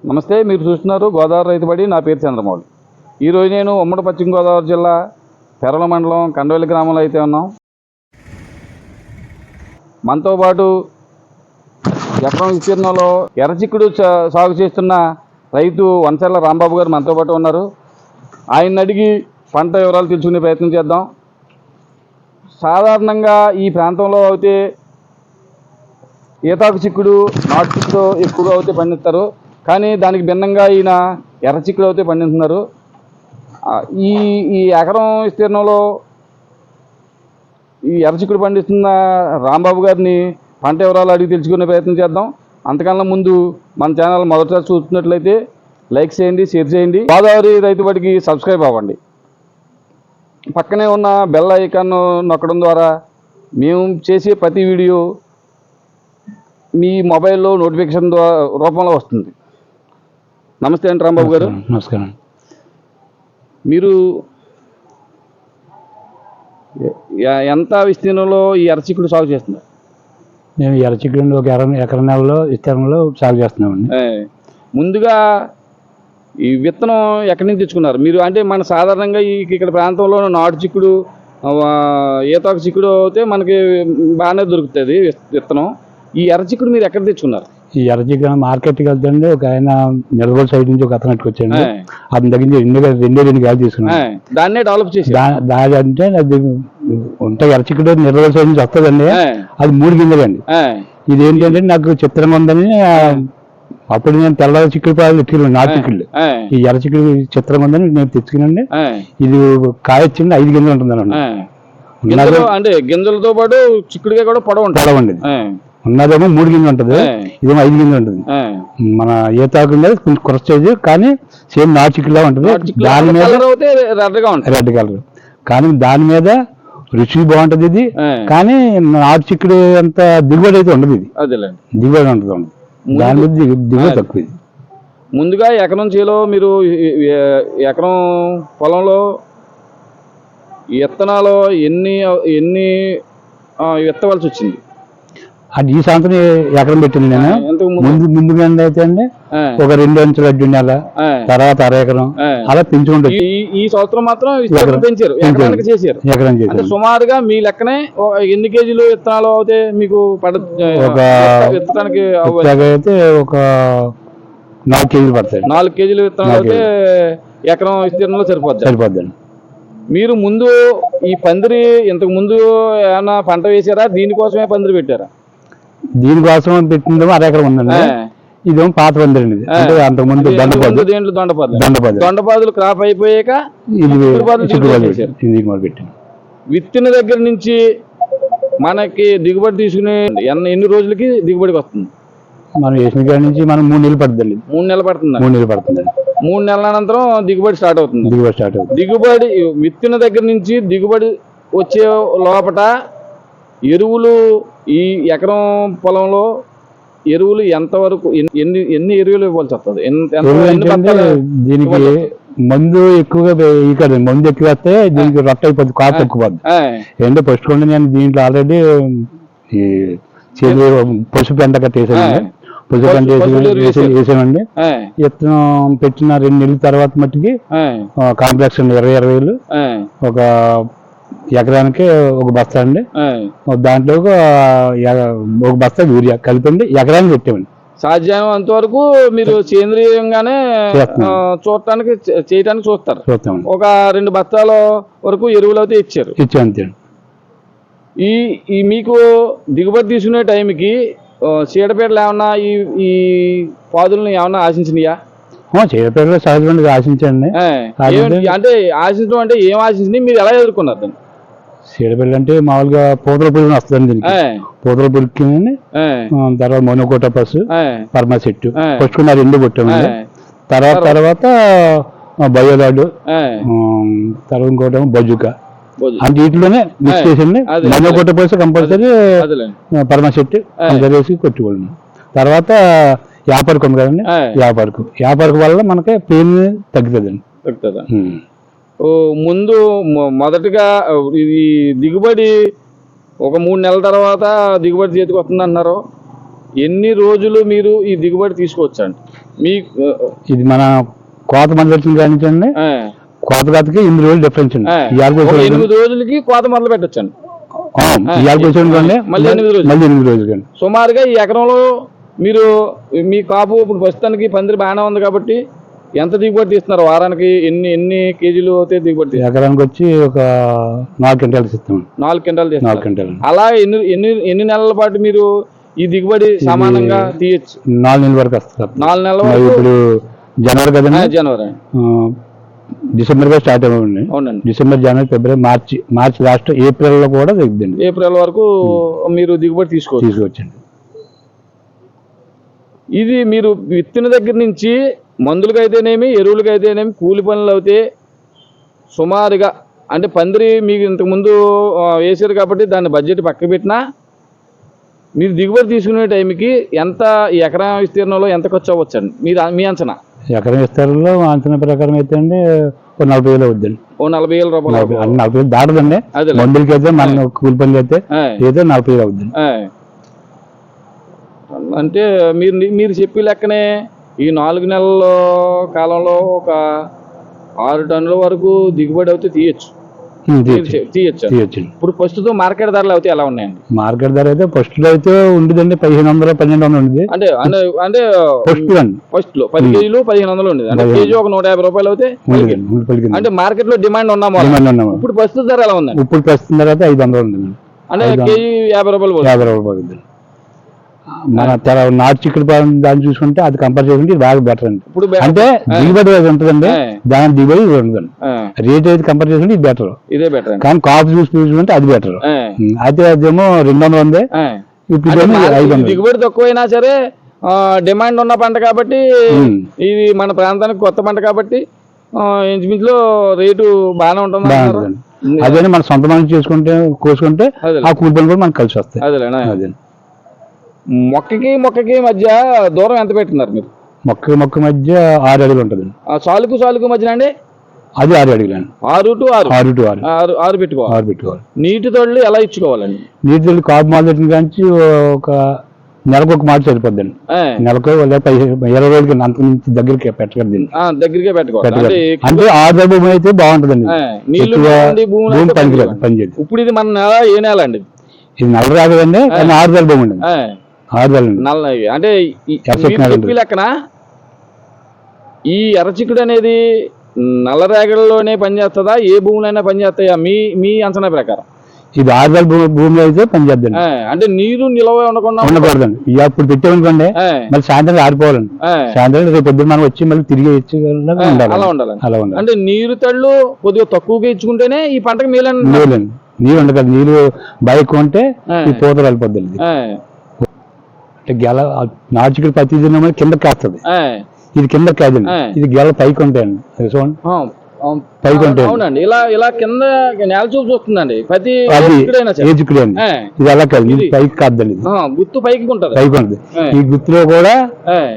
నమస్తే, మీరు చూస్తున్నారు గోదావరి రైతుబడి. నా పేరు చంద్రమౌళి. ఈరోజు నేను ఉమ్మడి పశ్చిమ గోదావరి జిల్లా పెరల మండలం కండవల్లి గ్రామంలో అయితే ఉన్నాం. మనతో పాటు ఎకరం విస్తీర్ణంలో ఎర్రచిక్కుడు సాగు చేస్తున్న రైతు వంచర్ల రాంబాబు గారు మనతో పాటు ఉన్నారు. ఆయన అడిగి పంట వివరాలు తెలుసుకునే ప్రయత్నం చేద్దాం. సాధారణంగా ఈ ప్రాంతంలో అయితే ఈతాకు చిక్కుడు, నాటు చిక్కుడు ఎక్కువగా అయితే పండిస్తారు. కానీ దానికి భిన్నంగా ఈయన ఎర్ర చిక్కుడు అయితే పండిస్తున్నారు. ఈ ఎకరం విస్తీర్ణంలో ఈ ఎర్ర చిక్కుడు పండిస్తున్న రాంబాబు గారిని పంట వివరాలు అడిగి తెలుసుకునే ప్రయత్నం చేద్దాం. అంతకన్నా ముందు మన ఛానల్ మొదటిసారి చూస్తున్నట్లయితే లైక్ చేయండి, షేర్ చేయండి. గోదావరి రైతుబడికి సబ్స్క్రైబ్ అవ్వండి. పక్కనే ఉన్న బెల్ ఐకాన్ నొక్కడం ద్వారా మేము చేసే ప్రతి వీడియో మీ మొబైల్లో నోటిఫికేషన్ రూపంలో వస్తుంది. నమస్తే అండి రాంబాబు గారు. నమస్కారం. మీరు ఎంత విస్తీర్ణంలో ఈ ఎర్రచిక్కుడు సాగు చేస్తున్నారు? నేను ఎర్రచిక్కుడు ఒక ఎకరం నెలలో విస్తీర్ణంలో సాగు చేస్తున్నామండి. ముందుగా ఈ విత్తనం ఎక్కడి నుంచి తెచ్చుకున్నారు మీరు? అంటే మన సాధారణంగా ఇక్కడ ప్రాంతంలో నాటు చిక్కుడు, ఈతాకు చిక్కుడు అయితే మనకి బాగానే దొరుకుతుంది విత్తనం. ఈ ఎర్రచిక్కుడు మీరు ఎక్కడ తెచ్చుకున్నారు? ఈ ఎర్రచిక్కుడు మార్కెట్కి వెళ్తుండే ఒక ఆయన నిలబడి సైడ్ నుంచి ఒక అతను వచ్చాడు. అతని దగ్గర రెండు గాలి తీసుకున్నాను. దాన్నే డెవలప్ చేసి దాని అంటే అది ఉంటాయి. ఎర్రచిక్కుడు నిలబడి సైడ్ నుంచి వస్తుందండి. అది 3 గింజలండి. ఇదేంటంటే నాకు చిత్రంగా ఉందని అప్పుడు నేను తెల్ల చిక్కుడు పాలు ఎత్తుకున్నాను, నాటు చిక్కుళ్ళు. ఈ ఎర్రచిక్కుడు చిత్రంగా ఉందని నేను తెచ్చుకున్నాండి. ఇది కాయ వచ్చింది 5 గింజలు ఉంటుంది అన్నమాట. అంటే గింజలతో పాటు చిక్కుడుగా కూడా పొడవండి. ఉన్నదేమో 3 గింజలు ఉంటుంది, ఇదేమో 5 గింజలు ఉంటుంది. మన ఈతాకు కొంచెం కొరచేది కానీ సేమ్ నాటు చిక్కుడులా ఉంటుంది. దాని మీద రెడ్ కలర్ కానీ దాని మీద రుచి బాగుంటది ఇది. కానీ నాటు చిక్కుడు అంత దిగుబడి అయితే ఉండదు. ఇది దిగుబడి ఉంటుంది, దాని మీద దిగుబడి తక్కువ. ఇది ముందుగా ఎకరం చేలో మీరు ఎకరం పొలంలో విత్తనాలు ఎన్ని విత్తవలసి వచ్చింది? అది ఈ సంవత్సరం ఎకరం పెట్టింది నేను. ముందుగా అయితే అండి ఒక 2 అంచులు అడ్డు నెల, తర్వాత అర ఎకరం అలా పెంచుకుంటూ ఈ సంవత్సరం మాత్రం పెంచారు, ఎకరం చేశారు. సుమారుగా మీ లెక్కనే ఎన్ని కేజీలు విత్తనాలు అయితే మీకు విత్తనానికి అయితే ఒక 4 కేజీలు పడతాయి. 4 కేజీలు విత్తనాలు అయితే ఎకరం విస్తీర్ణంలో సరిపోద్దండి. మీరు ముందు ఈ పందిరి ఇంతకు ముందు ఏమన్నా పంట వేసారా? దీనికోసమే పందిరి పెట్టారా? దీనికోసం పెట్టిందేమో అర ఎకరం ఉందండి. ఇదేమో పాత పందిరి అండి. అంటే అంతకుముందు దొండపాదులు క్రాప్ అయిపోయాక పెట్టాను. విత్తిన దగ్గర నుంచి మనకి దిగుబడి తీసుకునే ఎన్ని రోజులకి దిగుబడికి వస్తుంది? మనం వేసిన కాడి నుంచి మనం 3 నెలలు పడుతుందండి. 3 నెలలు పడుతుంది. 3 నెలలు పడుతుందండి. 3 నెలల అనంతరం దిగుబడి స్టార్ట్ అవుతుంది. దిగుబడి విత్తిన దగ్గర నుంచి దిగుబడి వచ్చే లోపల ఎరువులు ఈ ఎకరం పొలంలో ఎరువులు ఎంతవరకు ఎన్ని ఎరువులు ఇవ్వాల్సి వస్తుంది? దీనికి మందు ఎక్కువగా మందు ఎక్కువ వస్తే దీనికి రొట్ట అయిపోద్ది, కాపు ఎక్కువ పోద్ది. ఏంటో ఫస్ట్ కొండ నేను దీంట్లో ఆల్రెడీ పసుపు పెంట కట్టేసానండి. పసుపు పెంట వేసామండి. విత్తనం పెట్టిన 2 నెలల తర్వాత మట్టికి కాంప్లెక్స్ అండి 20 ఒక ఎకరానికి ఒక బస్తా అండి. దాంట్లో ఒక బస్తా యూరియా కలిపండి ఎకరానికి పెట్టామండి. సాధ్యమైనంత వరకు మీరు సేంద్రియంగానే చేయటానికి చూస్తారు. ఒక 2 బస్తాల వరకు ఎరువులు అయితే ఇచ్చారు. అంతే. ఈ మీకు దిగుబడి తీసుకునే టైంకి చీడపీడలు ఏమన్నా ఈ పాదులను ఏమన్నా ఆశించినాయా? చీడపీడలు సహజంగా ఆశించండి. అంటే ఆశించడం అంటే ఏం ఆశించింది, మీరు ఎలా ఎదుర్కొన్నారు దాన్ని? చీడపీడలు అంటే మామూలుగా పూతల పురుగు వస్తుంది. దీనికి పూతల పురుగుకి తర్వాత మోనోకోటోపస్, పర్మాసెట్ పట్టుకున్న 2 కొట్టామండి. తర్వాత బయోలాడు, తర్వాత ఇంకోటి బజుకా. అంటే వీటిలోనే మిక్స్ చేసింది. మోనోకోటోపస్ కంపల్సరీ, పర్మాసెట్ వేసి కొట్టుకోండి. తర్వాత యాపరకు ఉంది కదండి, యాపరకు వల్ల మనకి పెయిన్ తగ్గుతుందండి. ముందు మొదటగా ఇది దిగుబడి ఒక 3 నెలల తర్వాత దిగుబడి చేతికి వస్తుంది అన్నారు. ఎన్ని రోజులు మీరు ఈ దిగుబడి తీసుకోవచ్చండి? మీ ఇది మన కోత మంది వచ్చిన కానించండి, కోత కాతకి 8 రోజులు డిఫరెన్స్ అండి. 8 రోజులకి కోత మొదలు పెట్టొచ్చండి. మళ్ళీ 8 రోజులు సుమారుగా ఈ ఎకరంలో మీరు మీ కాపు ఇప్పుడు ప్రస్తుతానికి పందిరి బాగానే ఉంది కాబట్టి ఎంత దిగుబడి తీస్తున్నారు? వారానికి ఎన్ని కేజీలు అవుతాయి దిగుబడి? ఎకరానికి వచ్చి ఒక 4 క్వింటాలు ఇస్తాం. 4 క్వింటాలు తీస్తారు. 4 క్వింటాలు. అలా ఎన్ని నెలల పాటు మీరు ఈ దిగుబడి సమానంగా తీయచ్చు? 4 నెలల వరకు వస్తారు. 4 నెలల వరకు. ఇప్పుడు జనవరి కదండి, జనవరి డిసెంబర్ గా స్టార్ట్ అవ్వండి. అవునండి. డిసెంబర్, జనవరి, ఫిబ్రవరి, మార్చి లాస్ట్, ఏప్రిల్ లో కూడా తగ్గుద్దండి. ఏప్రిల్ వరకు మీరు దిగుబడి తీసుకోవచ్చండి. ఇది మీరు విత్తిన దగ్గర నుంచి మందులకి అయితేనేమి, ఎరువులకి అయితేనేమి, కూలి పనులు అయితే సుమారుగా అంటే పందిరి మీకు ఇంతకుముందు వేసారు కాబట్టి దాన్ని బడ్జెట్ పక్క పెట్టినా మీరు దిగుబడి తీసుకునే టైంకి ఎంత, ఈ ఎకరా విస్తీర్ణంలో ఎంత ఖర్చు అవ్వచ్చండి మీ అంచనా? ఎకరం విస్తీర్ణంలో అంచనా ప్రకారం అయితే అండి 40,000 అవుద్దండి. 40,000 రూపాయలు. 40,000 దాటదండి. మందులకి అయితే మన కూలి పనులు అయితే 40,000 అవుద్దండి. అంటే మీరు చెప్పే లెక్కనే ఈ 4 నెలల కాలంలో ఒక 6 టన్నుల వరకు దిగుబడి అయితే తీయచ్చు. ఇప్పుడు ప్రస్తుతం మార్కెట్ ధరలు అయితే ఎలా ఉన్నాయండి? మార్కెట్ ధర అయితే ఫస్ట్ లో అయితే ఉండేదండి 1,500, 1,200 ఉండేది. అంటే ఫస్ట్ లో 10 కేజీలు 1,500 ఉండేది. అంటే కేజీ ఒక 150 రూపాయలు అయితే అంటే మార్కెట్ లో డిమాండ్ ఉన్నాము. ఇప్పుడు ప్రస్తుత ధర ఎలా ఉంది? ఇప్పుడు ప్రస్తుతం ధర అయితే 500 ఉంది. అంటే కేజీ 50 రూపాయలు. మన నాటు చిక్కుడు దాన్ని చూసుకుంటే అది కంపేర్ చేసుకుంటే బాగా బెటర్ అండి. అంటే దిగుబడి ఉంటుందండి, దాని దిగుబడి ఉంటుందండి. రేట్ అయితే కంపేర్ చేసుకుంటే ఇది బెటర్. ఇదే బెటర్. కానీ కాపు చూసుకుంటే అది బెటర్. అయితే అదేమో 200 ఉంది, ఇప్పుడు 500. దిగుబడి తక్కువైనా సరే డిమాండ్ ఉన్న పంట కాబట్టి, ఇది మన ప్రాంతానికి కొత్త పంట కాబట్టి ఇంచుమించులో రేటు బాగానే ఉంటుంది. అదే మన సొంత మనిషి కోసుకుంటే ఆ కూలి పనులు కూడా మనకు కలిసి వస్తాయి. అదే మొక్కకి మధ్య దూరం ఎంత పెట్టున్నారు మీరు? మొక్క మధ్య 6 అడుగులు ఉంటుంది. సాలుకు మధ్యన అండి అది 6 అడుగులు అండి. 6 to 6 పెట్టుకోవాలి. నీటి తొడులు ఎలా ఇచ్చుకోవాలండి? నీటి తొడులు కాపు మాదిరి కానీ ఒక నెలకు ఒక మాట సరిపోద్దండి. నెలకు 20 రోజులకి అంత నుంచి దగ్గరికి పెట్టకండి. దగ్గరికే పెట్టుకోవాలి. అంటే 6 భూమి అయితే బాగుంటుందండి. భూమి పనిచేయదు. ఇప్పుడు ఇది మన నెల ఏ నెల అండి? ఇది నల్ల రాగదండి, కానీ 6 భూమి అండి. 6 అంటే లెక్కన ఈ ఎర్రచిక్కుడు అనేది నల్ల రేగడిలోనే పనిచేస్తుందా, ఏ భూములైనా పనిచేస్తాయా మీ అంచనా ప్రకారం? ఇది 6 భూమిలో అయితే పనిచేద్దండి. అంటే నీరు నిలవ ఉండకూడదండి. అప్పుడు పెట్టామనుకోండి మళ్ళీ సాయంత్రం ఆరిపోవాలండి. సాయంత్రం రేపు పొద్దున్న మనం వచ్చి మళ్ళీ తిరిగి అలా ఉండాలి. అంటే నీరు తళ్ళు కొద్దిగా తక్కువగా ఇచ్చుకుంటేనే ఈ పంటకు మేలండి. నీరు ఉండదు, నీరు బైక్ ఉంటే ఈ పూత వెళ్ళిపోద్దండి. అంటే గెల నాటు చిక్కుడు ప్రతి దిన కిందకి కాస్తుంది, ఇది కిందకి కాదండి. ఇది గెల పైకి ఉంటాయండి. చూడండి పైకి ఉంటాయి. అవునండి, ఇలా కింద నేల చూపు వస్తుందండి ప్రతి చిక్కుడు అండి. ఇది ఎలా కాదు, ఇది పైకి కాదండి. గుత్తు పైకి ఉంటుంది. పైకి ఉంటుంది. ఈ గుత్తులో కూడా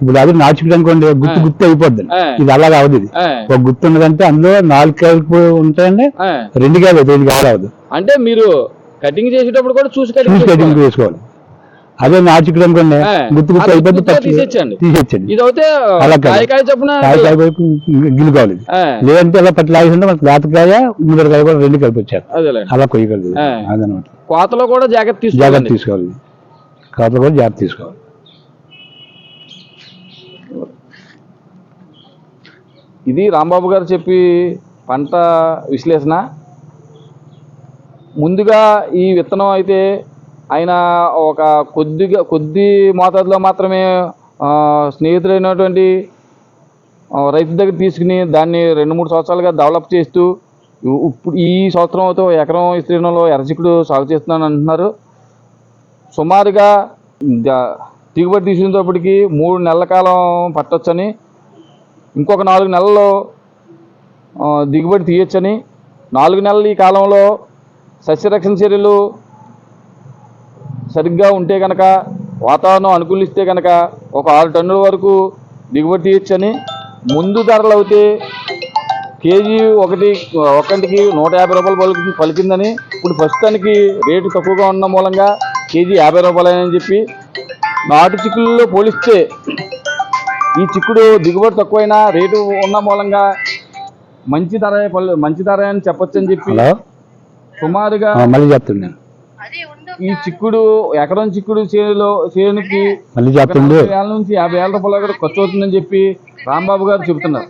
ఇప్పుడు అది నాటు చిక్కుడు అనుకోండి, గుత్తు అయిపోద్ది. ఇది అలా కావద్దు. ఇది ఒక గుత్తు ఉన్నదంటే అందులో 4 కాయలు ఉంటాయండి, 2 కాయలు అవుతాయి, 5 కాయలు అవ్వదు. అంటే మీరు కటింగ్ చేసేటప్పుడు కూడా చూసి కటింగ్ చేసుకోవాలి. అదే నాటు చిక్కుడు అనుకోండి, గుత్తు అయిపోద్ది, తీసేచ్చండి. ఇది అయితే గిల్లు కావాలి. లేదంటే అలా పట్టి లాగేసింటే మనకు లేతకాయ ముందరకాయ కూడా 2 కలిపి వచ్చారు, అలా కొయ్యగలదు. అదనమాట. కోతలో కూడా జాగ్రత్త తీసుకోవాలి. కోతలో కూడా జాగ్రత్త తీసుకోవాలి. ఇది రాంబాబు గారు చెప్పి పంట విశ్లేషణ. ముందుగా ఈ విత్తనం అయితే ఆయన ఒక కొద్ది మోతాదులో మాత్రమే స్నేహితులైనటువంటి రైతు దగ్గర తీసుకుని దాన్ని 2-3 సంవత్సరాలుగా డెవలప్ చేస్తూ ఇప్పుడు ఈ సంవత్సరం అయితే ఎకరం విస్తీర్ణంలో ఎర్రచిక్కుడు సాగు చేస్తున్నాను అంటున్నారు. సుమారుగా దిగుబడి తీసుకునేటప్పటికి 3 నెలల కాలం పట్టొచ్చని, ఇంకొక 4 నెలల్లో దిగుబడి తీయొచ్చని, 4 నెలల ఈ కాలంలో సస్యరక్షణ చర్యలు సరిగ్గా ఉంటే కనుక, వాతావరణం అనుకూలిస్తే కనుక ఒక 6 టన్నుల వరకు దిగుబడి తీయొచ్చని, ముందు ధరలు అయితే కేజీ ఒక్కంటికి 150 రూపాయలు పలికిందని, ఇప్పుడు ప్రస్తుతానికి రేటు తక్కువగా ఉన్న మూలంగా కేజీ 50 రూపాయలని చెప్పి నాటు చిక్కుల్లో పోలిస్తే ఈ చిక్కుడు దిగుబడి తక్కువైనా రేటు ఉన్న మూలంగా మంచి ధర అని చెప్పొచ్చు అని చెప్పి హలో సుమారుగా మళ్ళీ చెప్తుండే ఈ చిక్కుడు ఎకరం చిక్కుడు చేనుకి మళ్ళీ చెప్తుండే 40,000 నుంచి 50,000 రూపాయల వరకు ఖర్చు అవుతుందని చెప్పి రాంబాబు గారు చెబుతున్నారు.